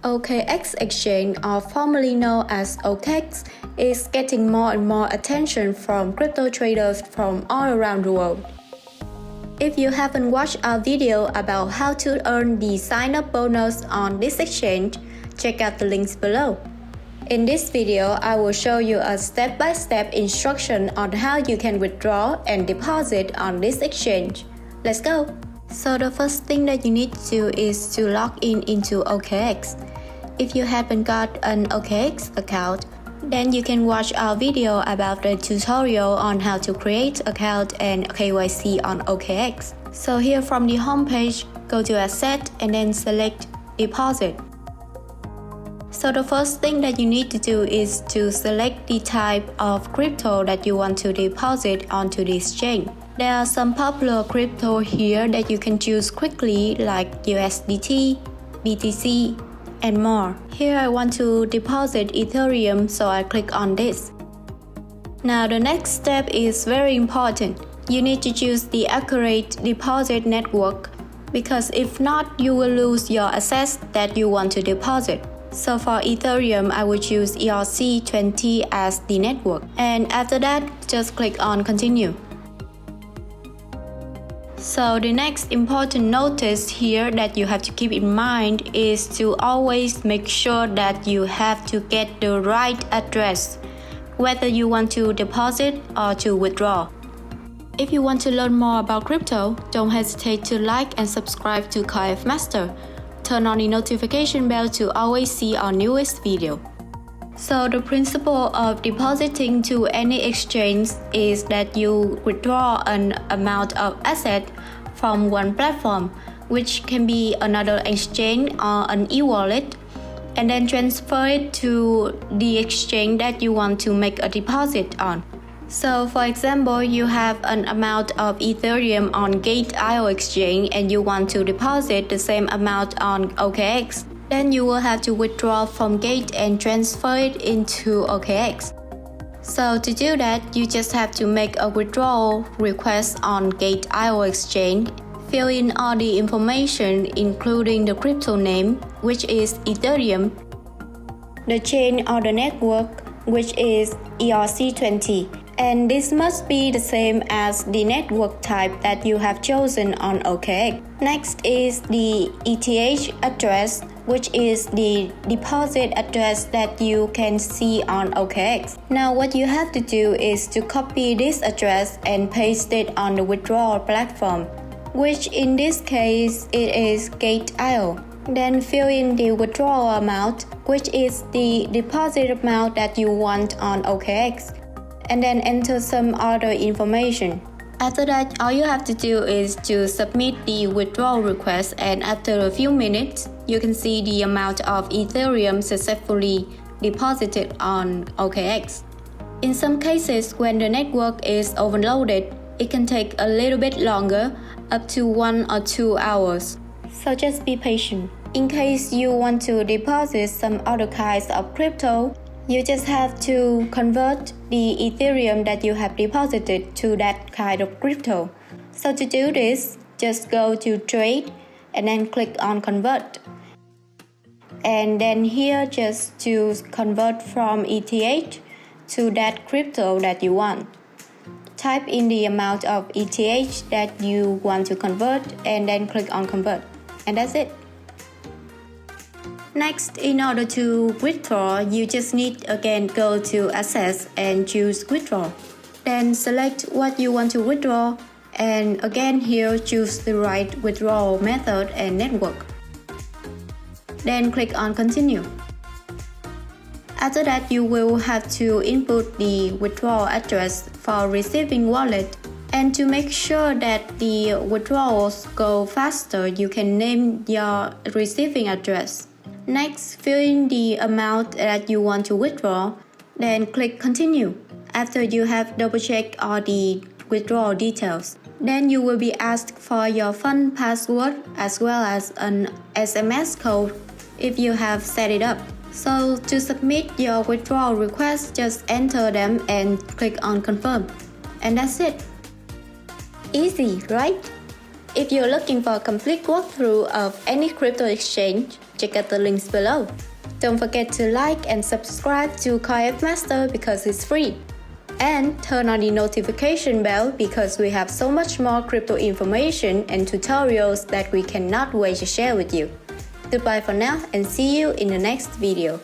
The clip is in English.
OKEx Exchange, or formerly known as OKEx, is getting more and more attention from crypto traders from all around the world. If you haven't watched our video about how to earn the sign-up bonus on this exchange, check out the links below. In this video, I will show you a step-by-step instruction on how you can withdraw and deposit on this exchange. Let's go! So the first thing that you need to do is to log in into OKX. If you haven't got an OKX account, then you can watch our video about the tutorial on how to create account and KYC on OKX. So here from the home page, go to Asset and then select Deposit. So the first thing that you need to do is to select the type of crypto that you want to deposit onto the exchange. There are some popular crypto here that you can choose quickly, like USDT, BTC, and more. Here I want to deposit Ethereum, so I click on this. Now the next step is very important. You need to choose the accurate deposit network, because if not, you will lose your assets that you want to deposit. So for Ethereum, I will choose ERC20 as the network. And after that, just click on Continue. So the next important notice here that you have to keep in mind is to always make sure that you have to get the right address, whether you want to deposit or to withdraw. If you want to learn more about crypto, don't hesitate to like and subscribe to CoinF Master. Turn on the notification bell to always see our newest video. So the principle of depositing to any exchange is that you withdraw an amount of asset from one platform, which can be another exchange or an e-wallet, and then transfer it to the exchange that you want to make a deposit on. So for example, you have an amount of Ethereum on Gate.io exchange and you want to deposit the same amount on OKX. Then you will have to withdraw from Gate and transfer it into OKX. So to do that, you just have to make a withdrawal request on Gate.io exchange, fill in all the information including the crypto name, which is Ethereum, the chain or the network, which is ERC20, and this must be the same as the network type that you have chosen on OKX. Next is the ETH address, which is the deposit address that you can see on OKX. Now what you have to do is to copy this address and paste it on the withdrawal platform, which in this case it is Gate.io. Then fill in the withdrawal amount, which is the deposit amount that you want on OKX, and then enter some other information. After that, all you have to do is to submit the withdrawal request, and after a few minutes, you can see the amount of Ethereum successfully deposited on OKX. In some cases, when the network is overloaded, it can take a little bit longer, up to 1 or 2 hours. So just be patient. In case you want to deposit some other kinds of crypto, you just have to convert the Ethereum that you have deposited to that kind of crypto. So to do this, just go to Trade and then click on Convert. And then here just to convert from ETH to that crypto that you want. Type in the amount of ETH that you want to convert and then click on Convert. And that's it. Next, in order to withdraw, you just need again go to Assets and choose Withdraw. Then select what you want to withdraw, and again here choose the right withdrawal method and network. Then click on Continue. After that, you will have to input the withdrawal address for receiving wallet. And to make sure that the withdrawals go faster, you can name your receiving address. Next, fill in the amount that you want to withdraw, then click Continue. After you have double-checked all the withdrawal details, then you will be asked for your fund password as well as an SMS code if you have set it up. So to submit your withdrawal request, just enter them and click on Confirm. And that's it. Easy, right? If you're looking for a complete walkthrough of any crypto exchange, check out the links below. Don't forget to like and subscribe to CoinF Master because it's free. And turn on the notification bell because we have so much more crypto information and tutorials that we cannot wait to share with you. Goodbye for now and see you in the next video.